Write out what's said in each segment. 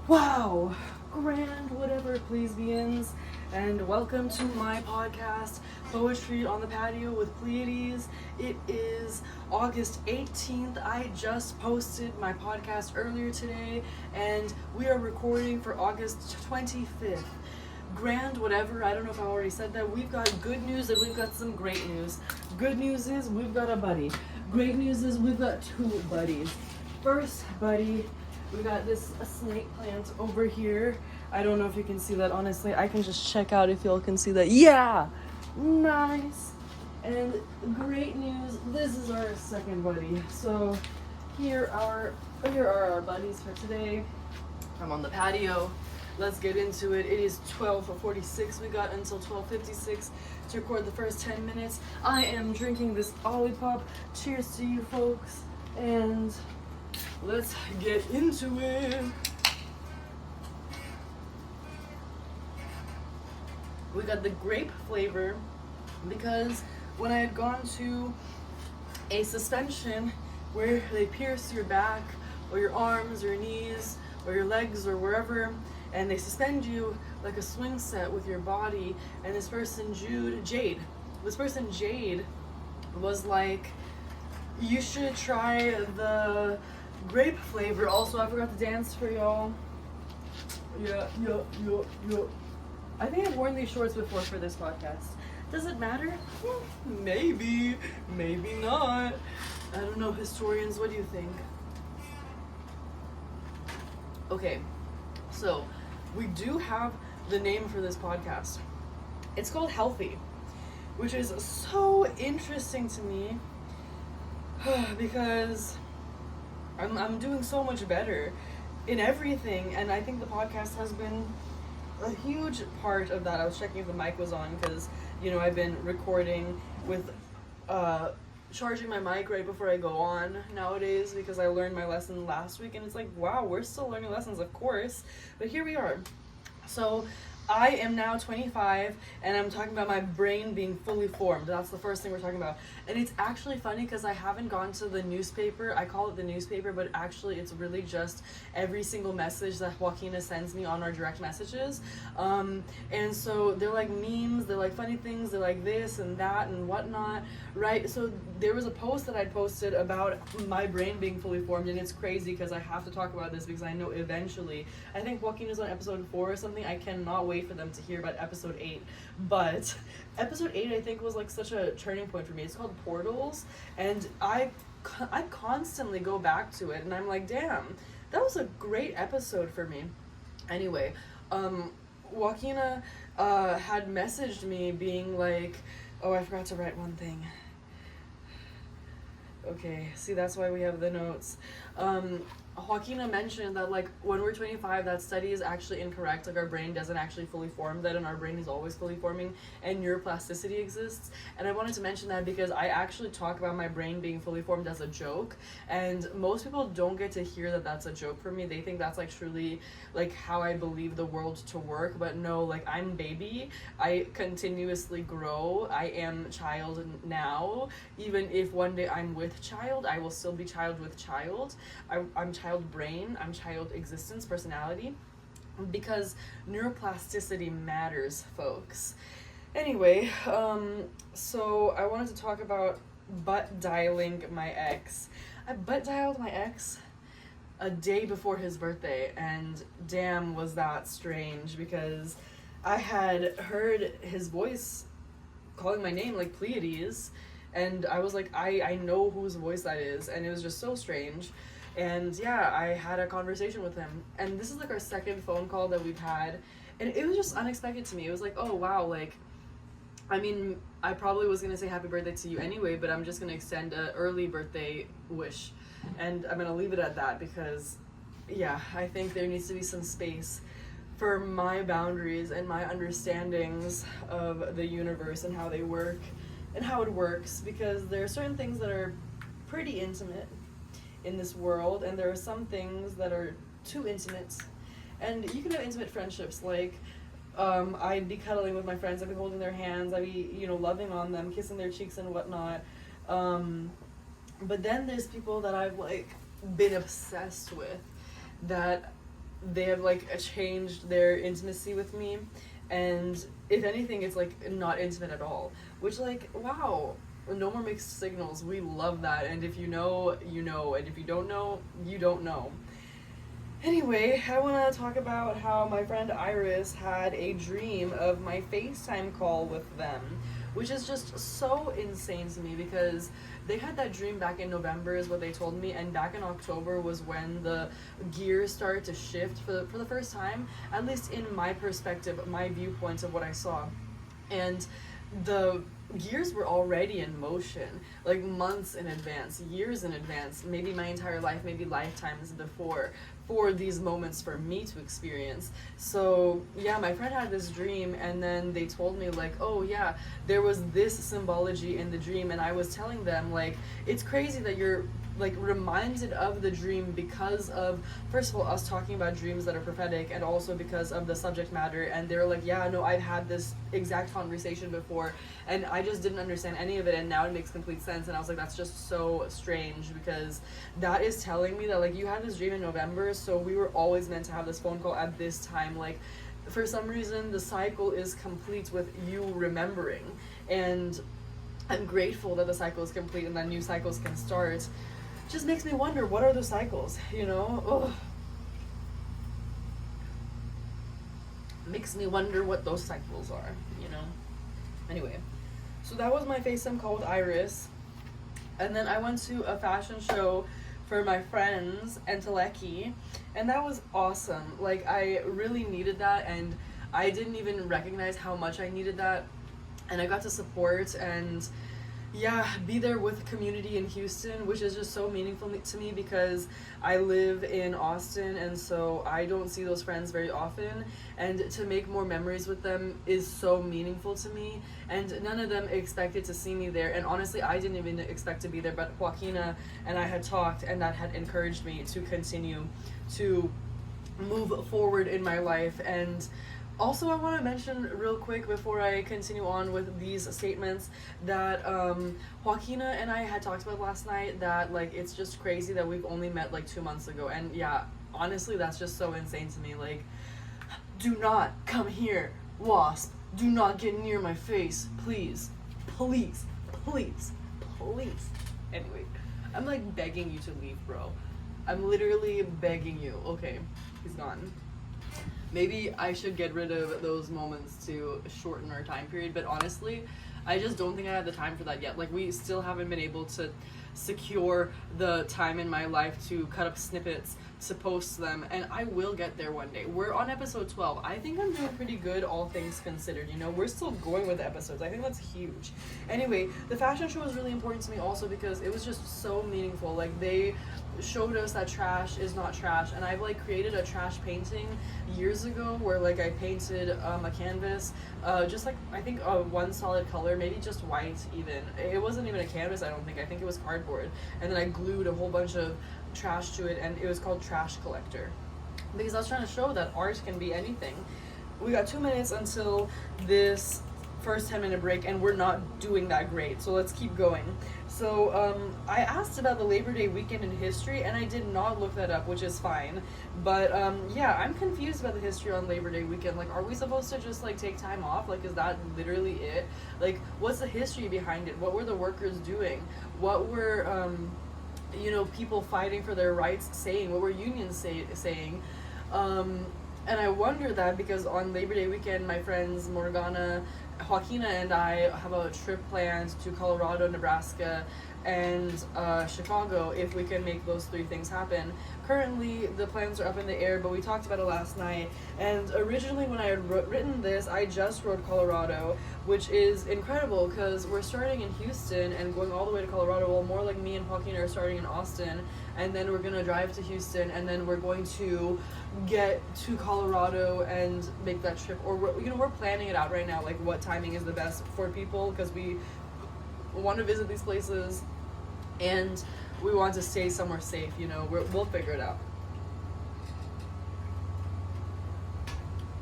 Wow, grand whatever plebeians, and welcome to my podcast, Poetry on the Patio with Pleiades. It is August 18th. I just posted my podcast earlier today, and we are recording for August 25th. Grand whatever, I don't know if I already said that. We've got good news and we've got some great news. Good news is we've got a buddy. Great news is we've got two buddies. First buddy, we got this snake plant over here. I don't know if you can see that, honestly. I can just check out if y'all can see that. Yeah! Nice! And great news, this is our second buddy. So here are our buddies for today. I'm on the patio. Let's get into it. It is 12:46. We got until 12:56 to record the first 10 minutes. I am drinking this Olipop. Cheers to you folks. And let's get into it. We got the grape flavor because when I had gone to a suspension where they pierce your back or your arms or your knees or your legs or wherever, and they suspend you like a swing set with your body, and this person Jade was like, you should try the grape flavor. Also, I forgot to dance for y'all. Yeah. I think I've worn these shorts before for this podcast. Does it matter? Maybe not. I don't know, historians, what do you think? Okay, so we do have the name for this podcast. It's called Healthy, which is so interesting to me because I'm doing so much better in everything, and I think the podcast has been a huge part of that. I was checking if the mic was on because, I've been recording with charging my mic right before I go on nowadays because I learned my lesson last week, and it's like, wow, we're still learning lessons, of course, but here we are. So I am now 25, and I'm talking about my brain being fully formed. That's the first thing we're talking about. And it's actually funny because I haven't gone to the newspaper. I call it the newspaper, but actually it's really just every single message that Joaquina sends me on our direct messages. And so they're like memes, they're like funny things, they're like this and that and whatnot, right? So there was a post that I posted about my brain being fully formed, and it's crazy because I have to talk about this because I know eventually, I think Joaquina's on episode 4 or something. I cannot wait for them to hear about episode 8, but episode 8 I think was like such a turning point for me. It's called Portals, and I constantly go back to it, and I'm like, damn, that was a great episode for me. Anyway, Joaquina had messaged me being like, oh, I forgot to write one thing. Okay, see, that's why we have the notes. Joaquina mentioned that, like, when we're 25, that study is actually incorrect. Like, our brain doesn't actually fully form that, and our brain is always fully forming, and neuroplasticity exists. And I wanted to mention that because I actually talk about my brain being fully formed as a joke, and most people don't get to hear that that's a joke for me. They think that's, like, truly, like, how I believe the world to work, but no, like, I'm baby. I continuously grow. I am child now. Even if one day I'm with child, I will still be child with child. I'm child brain, I'm child existence, personality, because neuroplasticity matters, folks. Anyway, so I wanted to talk about butt dialing my ex. I butt dialed my ex a day before his birthday, and damn, was that strange, because I had heard his voice calling my name, like Pleiades, and I was like, I know whose voice that is, and it was just so strange. And yeah, I had a conversation with him, and this is like our second phone call that we've had, and it was just unexpected to me. It was like, oh wow, like, I mean, I probably was gonna say happy birthday to you anyway, but I'm just gonna extend an early birthday wish, and I'm gonna leave it at that because, yeah, I think there needs to be some space for my boundaries and my understandings of the universe and how they work and how it works, because there are certain things that are pretty intimate in this world, and there are some things that are too intimate. And you can have intimate friendships, like I'd be cuddling with my friends, I'd be holding their hands, I'd be, loving on them, kissing their cheeks and whatnot. But then there's people that I've, like, been obsessed with, that they have like changed their intimacy with me, and if anything it's like not intimate at all, which like wow, no more mixed signals. We love that. And if you know, you know, and if you don't know, you don't know. Anyway, I want to talk about how my friend Iris had a dream of my FaceTime call with them, which is just so insane to me because they had that dream back in November is what they told me, and back in October was when the gears started to shift for the first time, at least in my perspective, my viewpoint of what I saw. And the gears were already in motion, like months in advance, years in advance, maybe my entire life, maybe lifetimes before, for these moments for me to experience. So yeah, my friend had this dream, and then they told me like, oh yeah, there was this symbology in the dream, and I was telling them like, it's crazy that you're like reminded of the dream because of, first of all, us talking about dreams that are prophetic, and also because of the subject matter. And they're like, yeah, no, I've had this exact conversation before and I just didn't understand any of it, and now it makes complete sense. And I was like, that's just so strange, because that is telling me that like you had this dream in November, so we were always meant to have this phone call at this time. Like for some reason the cycle is complete with you remembering, and I'm grateful that the cycle is complete and that new cycles can start. Just makes me wonder, what are those cycles, you know? Ugh. Makes me wonder what those cycles are, you know? Anyway, so that was my FaceTime call with Iris. And then I went to a fashion show for my friends, ENTELECHY, and that was awesome. Like, I really needed that, and I didn't even recognize how much I needed that. And I got to support and yeah, be there with community in Houston, which is just so meaningful to me because I live in Austin, and so I don't see those friends very often, and to make more memories with them is so meaningful to me. And none of them expected to see me there, and honestly I didn't even expect to be there, but Joaquina and I had talked, and that had encouraged me to continue to move forward in my life. And also, I want to mention real quick before I continue on with these statements that Joaquina and I had talked about last night, that like it's just crazy that we've only met like 2 months ago. And yeah, honestly, that's just so insane to me. Like, do not come here, wasp. Do not get near my face, please. Please, please, please. Anyway, I'm like begging you to leave, bro. I'm literally begging you. Okay, he's gone. Maybe I should get rid of those moments to shorten our time period, but honestly, I just don't think I have the time for that yet. Like, we still haven't been able to secure the time in my life to cut up snippets, to post them, and I will get there one day. We're on episode 12. I think I'm doing pretty good, all things considered, you know? We're still going with the episodes. I think that's huge. Anyway, the fashion show was really important to me also because it was just so meaningful. Like, they showed us that trash is not trash, and I've like created a trash painting years ago where like I painted a canvas just like I think one solid color, maybe just white. Even it wasn't even a canvas, I think it was cardboard, and then I glued a whole bunch of trash to it, and it was called Trash Collector, because I was trying to show that art can be anything. We got 2 minutes until this first 10-minute break, and we're not doing that great, so let's keep going. So I asked about the Labor Day weekend in history, and I did not look that up, which is fine. But yeah, I'm confused about the history on Labor Day weekend. Like, are we supposed to just like take time off? Like, is that literally it? Like, what's the history behind it? What were the workers doing? What were you know, people fighting for their rights saying? What were unions saying? And I wonder that because on Labor Day weekend, my friends Morgana, Joaquina, and I have a trip planned to Colorado, Nebraska, and Chicago, if we can make those 3 things happen. Currently, the plans are up in the air, but we talked about it last night. And originally, when I had written this, I just wrote Colorado, which is incredible because we're starting in Houston and going all the way to Colorado. Well, more like me and Joaquin are starting in Austin, and then we're gonna drive to Houston, and then we're going to get to Colorado and make that trip. Or we're planning it out right now, like what timing is the best for people, because we want to visit these places and we want to stay somewhere safe, you know. We'll figure it out.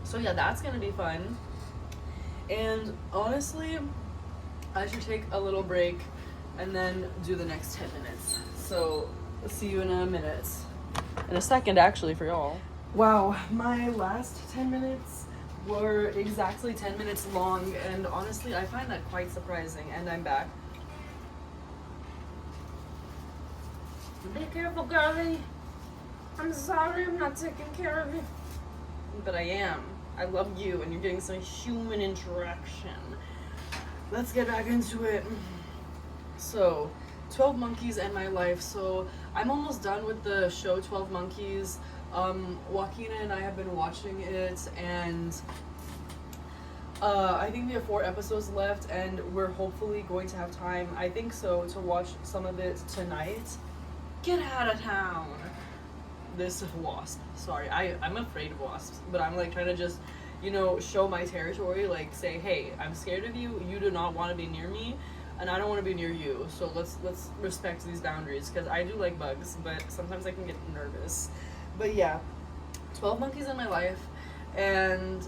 So yeah, that's gonna be fun. And honestly, I should take a little break and then do the next 10 minutes. So see you in a minute. In a second, actually, for y'all. Wow, my last 10 minutes were exactly 10 minutes long, and honestly, I find that quite surprising, and I'm back. Be careful, girlie. I'm sorry I'm not taking care of you. But I am. I love you, and you're getting some human interaction. Let's get back into it. So, 12 Monkeys and My Life. So, I'm almost done with the show 12 Monkeys. Joaquina and I have been watching it, and I think we have 4 episodes left, and we're hopefully going to have time, I think so, to watch some of it tonight. Get out of town! This wasp. Sorry, I'm afraid of wasps, but I'm like trying to just, show my territory, like say, hey, I'm scared of you, you do not want to be near me, and I don't want to be near you, so let's respect these boundaries, because I do like bugs, but sometimes I can get nervous. But yeah, 12 Monkeys in My Life, and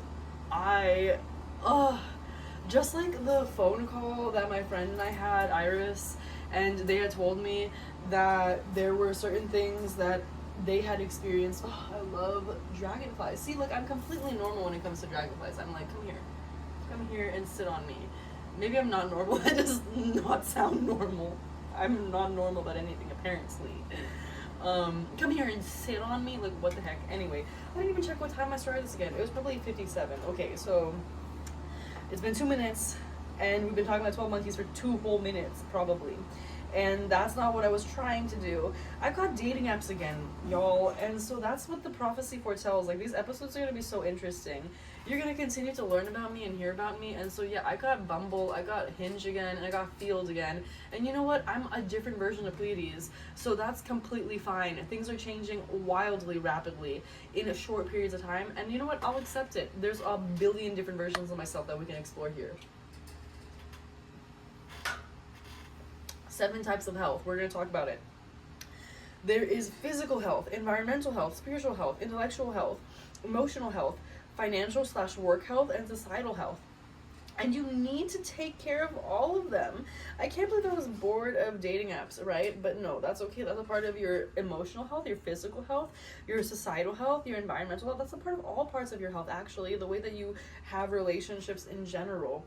just like the phone call that my friend and I had, Iris, and they had told me that there were certain things that they had experienced. Oh, I love dragonflies. See, look, I'm completely normal when it comes to dragonflies. I'm like, come here and sit on me. Maybe I'm not normal. That does not sound normal. I'm not normal about anything, apparently. Come here and sit on me. Like, what the heck? Anyway, I didn't even check what time I started this again. It was probably 57. Okay, so it's been 2 minutes, and we've been talking about 12 Monkeys for 2 whole minutes, probably. And that's not what I was trying to do. I've got dating apps again, y'all, and so that's what the prophecy foretells. Like, these episodes are gonna be so interesting. You're gonna continue to learn about me and hear about me, and so yeah, I got Bumble, I got Hinge again, and I got Field again. And you know what? I'm a different version of Pleiades, so that's completely fine. Things are changing wildly rapidly in a short periods of time, and you know what? I'll accept it. There's a billion different versions of myself that we can explore here. 7 types of health. We're going to talk about it. There is physical health, environmental health, spiritual health, intellectual health, emotional health, financial/work health, and societal health. And you need to take care of all of them. I can't believe I was bored of dating apps, right? But no, that's okay. That's a part of your emotional health, your physical health, your societal health, your environmental health. That's a part of all parts of your health, actually, the way that you have relationships in general.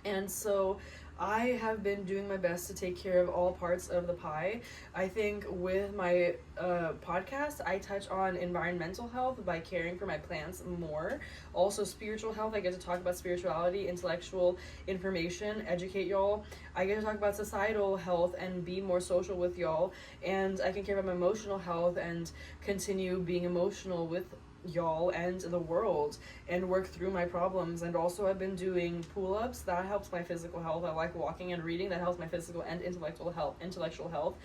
And so I have been doing my best to take care of all parts of the pie. I think with my podcast, I touch on environmental health by caring for my plants more. Also, spiritual health, I get to talk about spirituality, intellectual information, educate y'all. I get to talk about societal health and be more social with y'all. And I can care about my emotional health and continue being emotional with y'all and the world and work through my problems. And also I've been doing pull-ups. That helps my physical health. I like walking and reading. That helps my physical and intellectual health.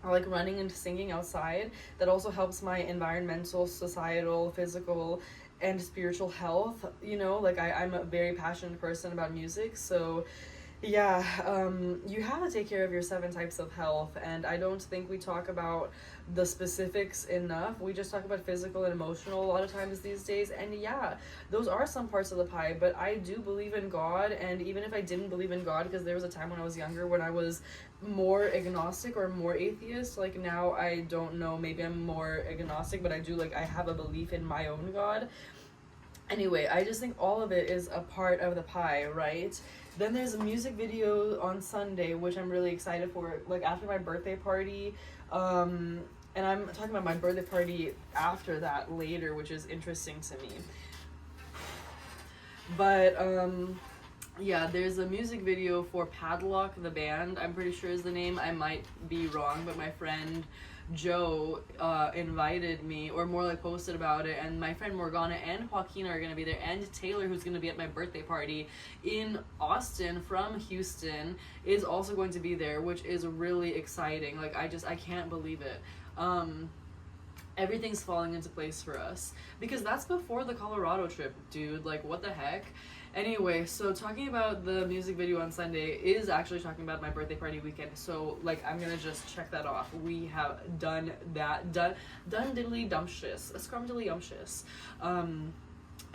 I like running and singing outside. That also helps my environmental, societal, physical, and spiritual health. Like I'm a very passionate person about music, so yeah, you have to take care of your 7 types of health, and I don't think we talk about the specifics enough. We just talk about physical and emotional a lot of times these days, and yeah, those are some parts of the pie, but I do believe in God. And even if I didn't believe in God, because there was a time when I was younger when I was more agnostic or more atheist, like now I don't know, maybe I'm more agnostic, but I have a belief in my own God. Anyway, I just think all of it is a part of the pie, right? Then there's a music video on Sunday, which I'm really excited for, like after my birthday party. And I'm talking about my birthday party after that later, which is interesting to me. But yeah, there's a music video for Padlock, the band, I'm pretty sure is the name. I might be wrong, but my friend Joe invited me, or more like posted about it, and my friend Morgana and Joaquina are going to be there, and Taylor, who's going to be at my birthday party in Austin from Houston, is also going to be there, which is really exciting. Like I can't believe it. Everything's falling into place for us, because that's before the Colorado trip, dude. Like, what the heck? Anyway, so talking about the music video on Sunday is actually talking about my birthday party weekend. So, like, I'm gonna just check that off. We have done that. Done diddly dumptious. Scrumdiddly dumptious.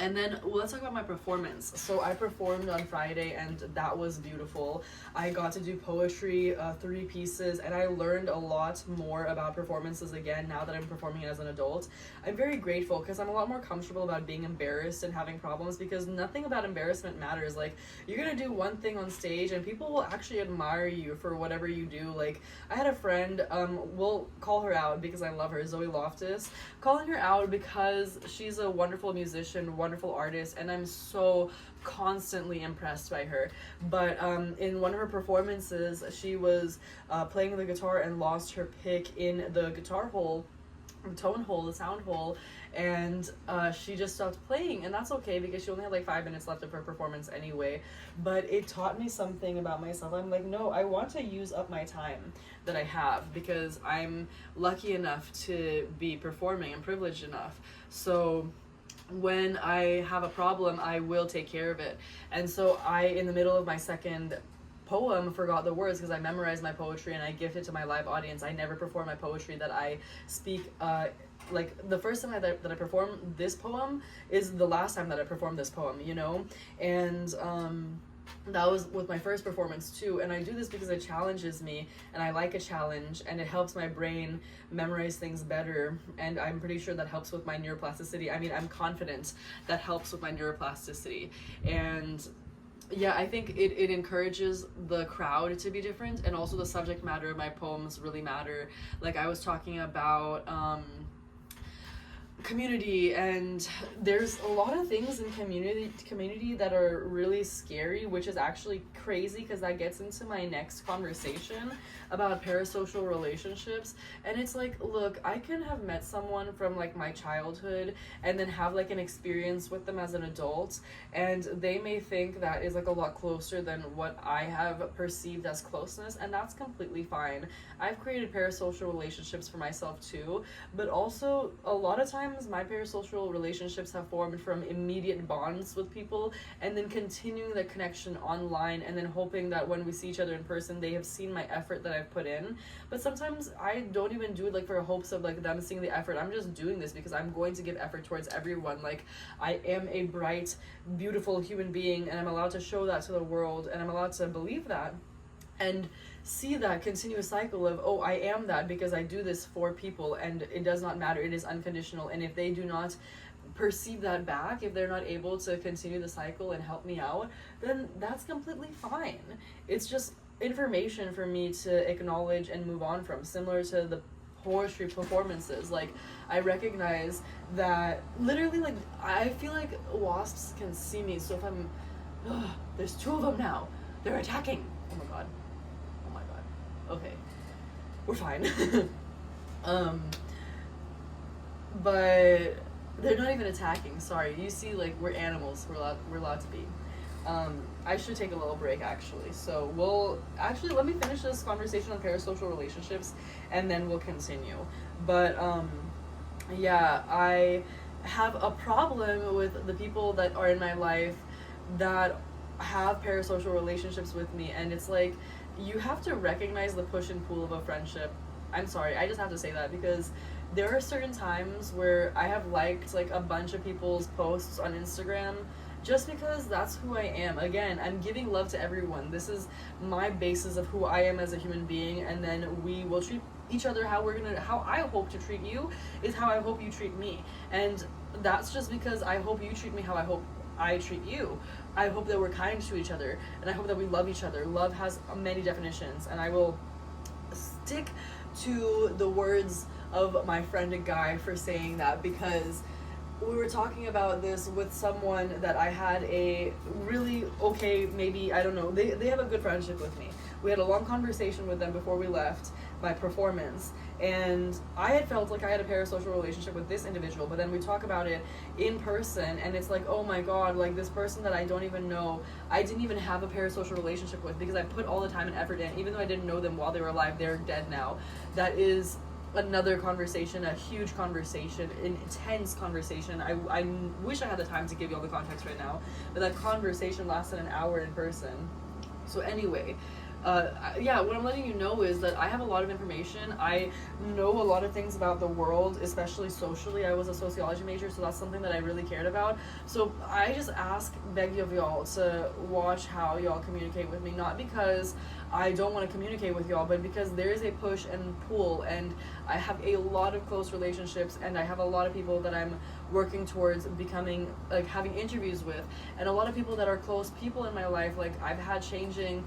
And then let's talk about my performance. So I performed on Friday and that was beautiful. I got to do poetry, 3 pieces, and I learned a lot more about performances again now that I'm performing as an adult. I'm very grateful because I'm a lot more comfortable about being embarrassed and having problems, because nothing about embarrassment matters. Like, you're gonna do one thing on stage and people will actually admire you for whatever you do. Like, I had a friend, we'll call her out because I love her, Zoe Loftus, calling her out because she's a wonderful musician, wonderful artist, and I'm so constantly impressed by her. But in one of her performances, she was playing the guitar and lost her pick in the guitar hole, the tone hole, the sound hole, and she just stopped playing, and that's okay because she only had like 5 minutes left of her performance anyway. But it taught me something about myself. I'm like, no, I want to use up my time that I have because I'm lucky enough to be performing and privileged enough. So when I have a problem, I will take care of it. And so I, in the middle of my second poem, forgot the words because I memorized my poetry and I gift it to my live audience. I never perform my poetry that I speak. Like, the first time that I perform this poem is the last time that I performed this poem, you know? And that was with my first performance too, and I do this because it challenges me, and I like a challenge, and it helps my brain memorize things better, and I'm pretty sure that helps with my neuroplasticity. I mean, I'm confident that helps with my neuroplasticity. And yeah, I think it encourages the crowd to be different, and also the subject matter of my poems really matter. Like, I was talking about community, and there's a lot of things in community that are really scary, which is actually crazy because that gets into my next conversation about parasocial relationships. And it's like, look, I can have met someone from like my childhood and then have like an experience with them as an adult, and they may think that is like a lot closer than what I have perceived as closeness, and that's completely fine. I've created parasocial relationships for myself too, but also a lot of times my parasocial relationships have formed from immediate bonds with people and then continuing the connection online, and then hoping that when we see each other in person they have seen my effort that I've put in. But sometimes I don't even do it like for hopes of like them seeing the effort. I'm just doing this because I'm going to give effort towards everyone. Like, I am a bright, beautiful human being, and I'm allowed to show that to the world, and I'm allowed to believe that and see that continuous cycle of, oh, I am that because I do this for people, and it does not matter, it is unconditional. And if they do not perceive that back, if they're not able to continue the cycle and help me out, then that's completely fine. It's just information for me to acknowledge and move on from, similar to the poetry performances. Like, I recognize that literally, like, I feel like wasps can see me, so if I'm there's 2 of them now, they're attacking. Oh my god, okay, we're fine. But they're not even attacking, sorry. You see, like, we're animals, we're allowed to be. I should take a little break actually, so let me finish this conversation on parasocial relationships and then we'll continue. But yeah, I have a problem with the people that are in my life that have parasocial relationships with me, and it's like, you have to recognize the push and pull of a friendship. I'm sorry, I just have to say that because there are certain times where I have liked like a bunch of people's posts on Instagram just because that's who I am. Again, I'm giving love to everyone. This is my basis of who I am as a human being, and then we will treat each other how I hope to treat you is how I hope you treat me. And that's just because I hope you treat me how I hope I treat you. I hope that we're kind to each other, and I hope that we love each other. Love has many definitions, and I will stick to the words of my friend Guy for saying that, because we were talking about this with someone that I had a really okay, maybe, I don't know, they have a good friendship with me. We had a long conversation with them before we left my performance, and I had felt like I had a parasocial relationship with this individual, but then we talk about it in person, and it's like, oh my god, like, this person that I don't even know, I didn't even have a parasocial relationship with because I put all the time and effort in, even though I didn't know them while they were alive. They're dead now. That is another conversation, a huge conversation, an intense conversation. I wish I had the time to give you all the context right now, but that conversation lasted an hour in person. So anyway, Yeah, what I'm letting you know is that I have a lot of information. I know a lot of things about the world, especially socially. I was a sociology major, so that's something that I really cared about. So I just beg of y'all to watch how y'all communicate with me, not because I don't want to communicate with y'all, but because there is a push and pull, and I have a lot of close relationships, and I have a lot of people that I'm working towards becoming, like, having interviews with, and a lot of people that are close people in my life. Like, I've had changing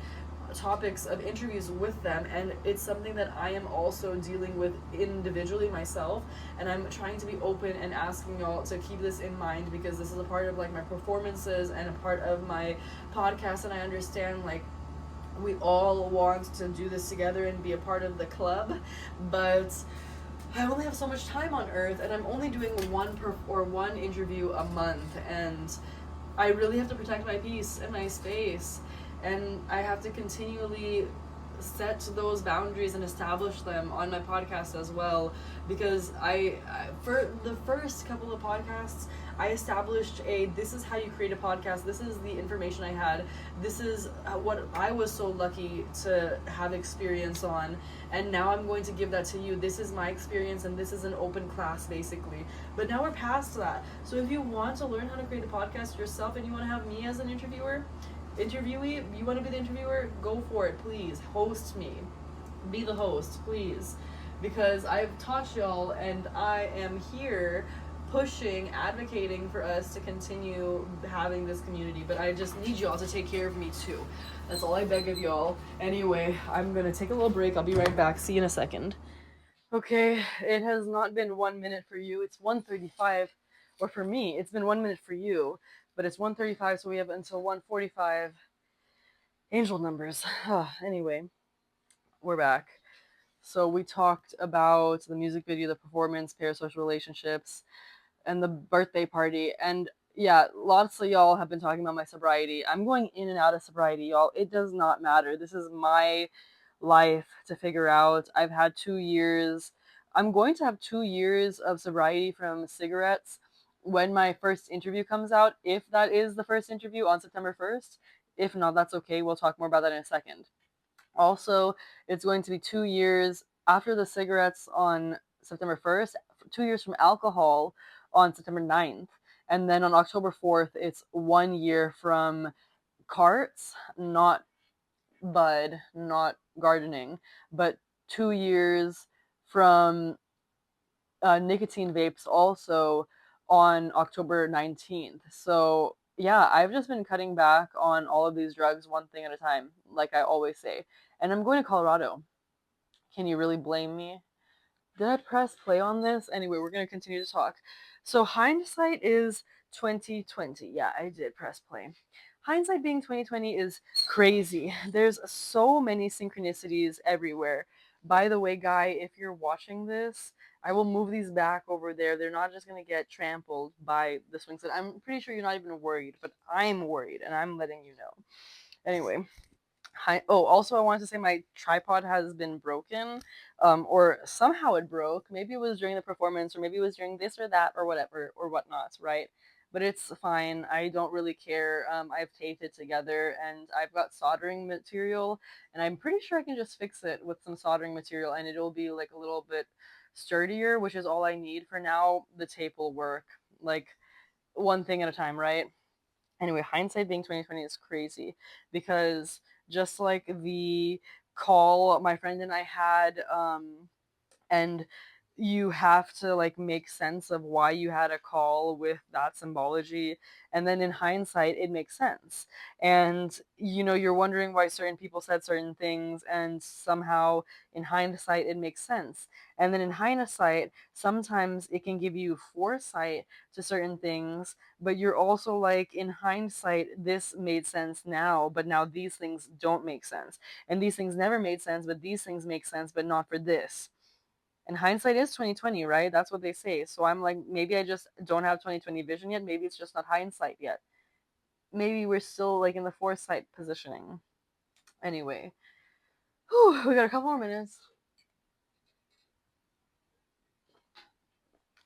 topics of interviews with them, and it's something that I am also dealing with individually myself, and I'm trying to be open and asking y'all to keep this in mind, because this is a part of like my performances and a part of my podcast, and I understand like we all want to do this together and be a part of the club, but I only have so much time on earth, and I'm only doing one interview a month, and I really have to protect my peace and my space, and I have to continually set those boundaries and establish them on my podcast as well, because for the first couple of podcasts I established this is how you create a podcast, this is the information I had, this is what I was so lucky to have experience on, and now I'm going to give that to you. This is my experience, and this is an open class basically. But now we're past that, so if you want to learn how to create a podcast yourself and you want to have me as an interviewee, you want to be the interviewer, go for it, please host me, be the host, please, because I've taught y'all, and I am here pushing, advocating for us to continue having this community, but I just need y'all to take care of me too. That's all I beg of y'all. Anyway, I'm gonna take a little break, I'll be right back, see you in a second. Okay, it has not been 1 minute for you, it's 1:35, or for me it's been 1 minute for you, but it's 1:35, so we have until 1:45. Angel numbers. Anyway, we're back. So we talked about the music video, the performance, parasocial relationships, and the birthday party. And yeah, lots of y'all have been talking about my sobriety. I'm going in and out of sobriety, y'all. It does not matter. This is my life to figure out. I've had 2 years. I'm going to have 2 years of sobriety from cigarettes when my first interview comes out, if that is the first interview on September 1st. If not, that's okay. We'll talk more about that in a second. Also, it's going to be 2 years after the cigarettes on September 1st, 2 years from alcohol on September 9th. And then on October 4th, it's 1 year from carts, not bud, not gardening, but 2 years from nicotine vapes also on October 19th. So, yeah, I've just been cutting back on all of these drugs one thing at a time, like I always say. And I'm going to Colorado. Can you really blame me? Did I press play on this? Anyway, we're going to continue to talk. So, hindsight is 2020. Yeah, I did press play. Hindsight being 2020 is crazy. There's so many synchronicities everywhere. By the way, Guy, if you're watching this, I will move these back over there. They're not just going to get trampled by the swing set. I'm pretty sure you're not even worried, but I'm worried, and I'm letting you know. Anyway, also I wanted to say my tripod has been broken, or somehow it broke. Maybe it was during the performance, or maybe it was during this or that, or whatever, or whatnot, right? But it's fine. I don't really care. I've taped it together, and I've got soldering material, and I'm pretty sure I can just fix it with some soldering material, and it'll be like a little bit sturdier, which is all I need for now. The tape will work, like one thing at a time, right? Anyway, hindsight being 2020 is crazy, because just like the call my friend and I had, and you have to like make sense of why you had a call with that symbology, and then in hindsight it makes sense, and you're wondering why certain people said certain things, and somehow in hindsight it makes sense, and then in hindsight sometimes it can give you foresight to certain things, but you're also like, in hindsight this made sense now, but now these things don't make sense, and these things never made sense, but these things make sense, but not for this. And hindsight is 2020, right? That's what they say. So I'm like, maybe I just don't have 2020 vision yet. Maybe it's just not hindsight yet. Maybe we're still like in the foresight positioning. Anyway, we got a couple more minutes.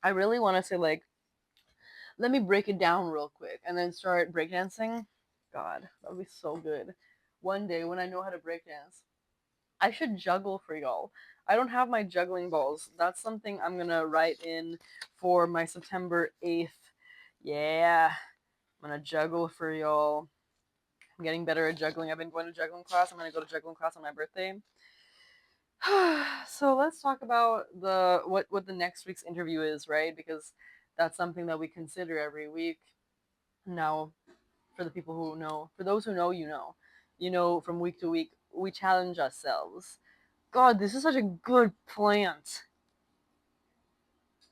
I really want to say, like, let me break it down real quick and then start breakdancing. God, that would be so good. one day when I know how to breakdance, I should juggle for y'all. I don't have my juggling balls. That's something I'm gonna write in for my September 8th. Yeah, I'm gonna juggle for y'all. I'm getting better at juggling. I've been going to juggling class. I'm gonna go to juggling class on my birthday. So let's talk about the what the next week's interview is, right? Because that's something that we consider every week. Now, for the people who know, for those who know, you know, from week to week, we challenge ourselves. God, this is such a good plant.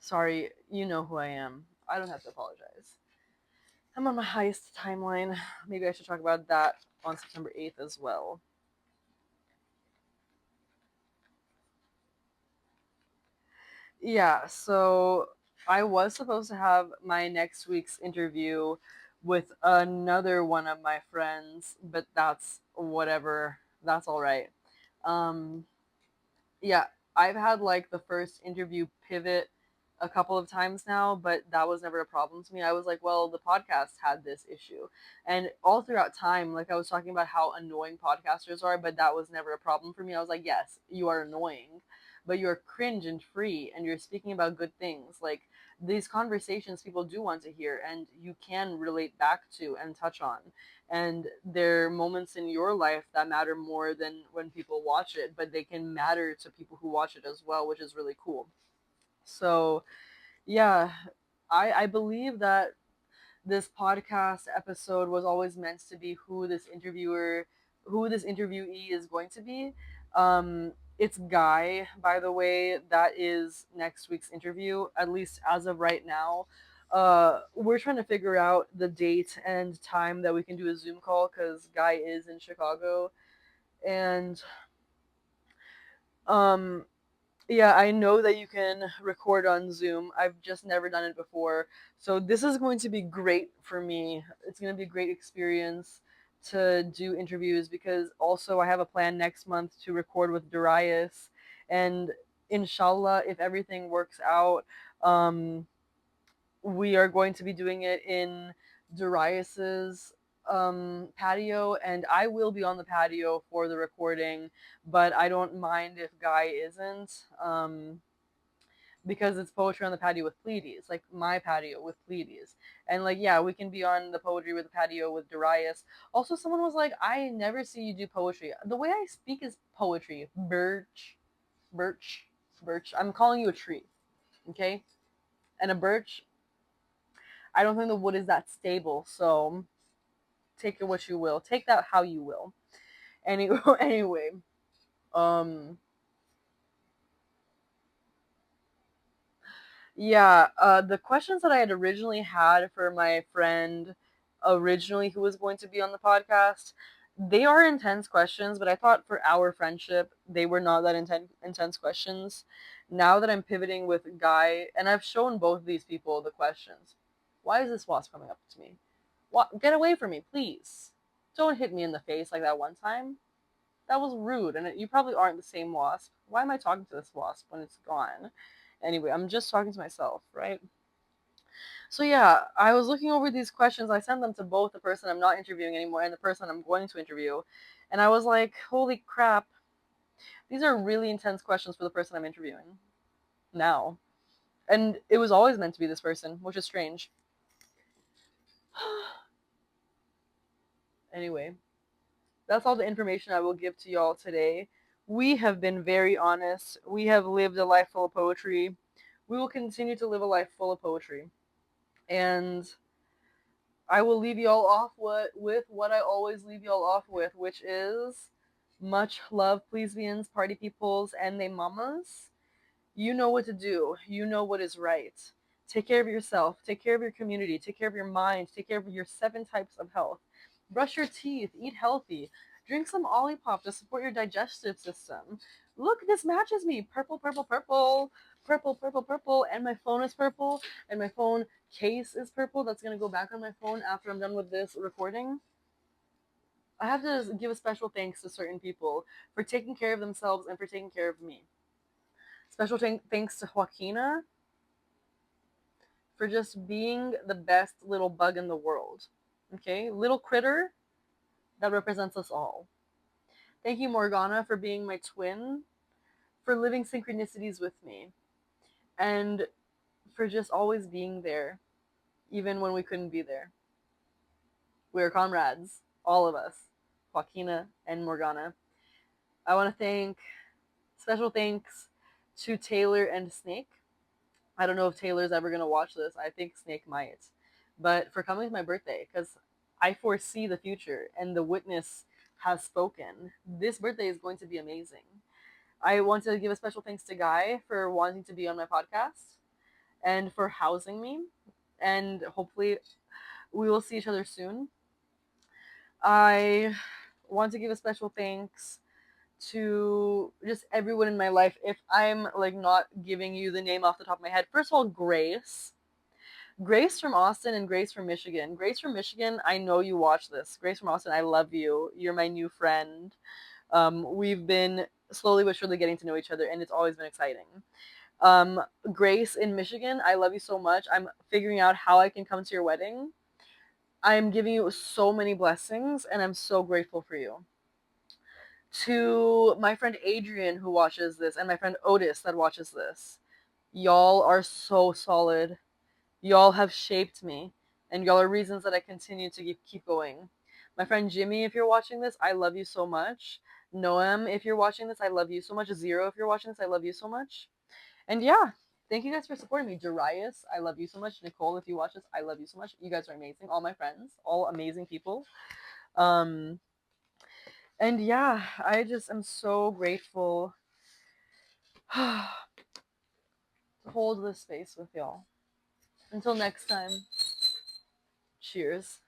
Sorry, you know who I am. I don't have to apologize. I'm on my highest timeline. Maybe I should talk about that on September 8th as well. Yeah, so I was supposed to have my next week's interview with another one of my friends, but that's whatever. That's all right. Um, yeah, I've had like the first interview pivot a couple of times now, but that was never a problem to me. I was like, well, the podcast had this issue. And all throughout time, like I was talking about how annoying podcasters are, but that was never a problem for me. I was like, yes, you are annoying, but you're cringe and free and you're speaking about good things. Like these conversations people do want to hear and you can relate back to and touch on, and there are moments in your life that matter more than when people watch it, but they can matter to people who watch it as well, which is really cool. So yeah, I believe that this podcast episode was always meant to be who this interviewee is going to be. It's Guy, by the way, that is next week's interview, at least as of right now. We're trying to figure out the date and time that we can do a Zoom call because Guy is in Chicago. And um, yeah, I know that you can record on Zoom. I've just never done it before. So this is going to be great for me. It's going to be a great experience to do interviews because also I have a plan next month to record with Darius. And inshallah, if everything works out, um, we are going to be doing it in Darius's patio, and I will be on the patio for the recording, but I don't mind if Guy isn't, because it's poetry on the patio with Pleiades, like my patio with Pleiades. And like, yeah, we can be on the poetry with the patio with Darius. Also, someone was like, I never see you do poetry. The way I speak is poetry. Birch, birch. I'm calling you a tree, okay? And a birch, I don't think the wood is that stable, so take it what you will. Take that how you will. Anyway, um, yeah, the questions that I had originally had for my friend originally who was going to be on the podcast, they are intense questions, but I thought for our friendship, they were not that intense questions. Now that I'm pivoting with Guy, and I've shown both these people the questions. Why is this wasp coming up to me? Get away from me, please. Don't hit me in the face like that one time. That was rude, and you probably aren't the same wasp. Why am I talking to this wasp when it's gone? Anyway, I'm just talking to myself, right? So yeah, I was looking over these questions. I sent them to both the person I'm not interviewing anymore and the person I'm going to interview. And I was like, holy crap, these are really intense questions for the person I'm interviewing now. And it was always meant to be this person, which is strange. Anyway, that's all the information I will give to y'all today. We have been very honest. We have lived a life full of poetry. We will continue to live a life full of poetry. And I will leave y'all off with what I always leave y'all off with, which is much love, plebeians, party peoples, and they mamas. You know what to do. You know what is right. Take care of yourself. Take care of your community. Take care of your mind. Take care of your 7 types of health. Brush your teeth. Eat healthy. Drink some Olipop to support your digestive system. Look, this matches me. Purple, purple, purple. Purple, purple, purple. And my phone is purple. And my phone case is purple. That's going to go back on my phone after I'm done with this recording. I have to give a special thanks to certain people for taking care of themselves and for taking care of me. Special thanks to Joaquina for just being the best little bug in the world. Okay? Little critter that represents us all. Thank you, Morgana, for being my twin, for living synchronicities with me, and for just always being there, even when we couldn't be there. We are comrades, all of us, Joaquina and Morgana. I want to thank, special thanks to Taylor and Snake. I don't know if Taylor's ever going to watch this. I think Snake might. But for coming to my birthday, because I foresee the future and the witness has spoken. This birthday is going to be amazing. I want to give a special thanks to Guy for wanting to be on my podcast and for housing me. And hopefully, we will see each other soon. I want to give a special thanks to just everyone in my life. If I'm like not giving you the name off the top of my head, first of all, Grace from Austin and Grace from Michigan. Grace from Michigan, I know you watch this. Grace from Austin, I love you. You're my new friend. We've been slowly but surely getting to know each other, and it's always been exciting. Grace in Michigan, I love you so much. I'm figuring out how I can come to your wedding. I'm giving you so many blessings, and I'm so grateful for you. To my friend Adrian who watches this, and my friend Otis that watches this, y'all are so solid. Y'all have shaped me, and y'all are reasons that I continue to keep going. My friend Jimmy, if you're watching this, I love you so much. Noam, if you're watching this, I love you so much. Zero, if you're watching this, I love you so much. And yeah, thank you guys for supporting me. Darius, I love you so much. Nicole, if you watch this, I love you so much. You guys are amazing. All my friends, all amazing people. Um, and yeah, I just am so grateful to hold this space with y'all. Until next time, cheers.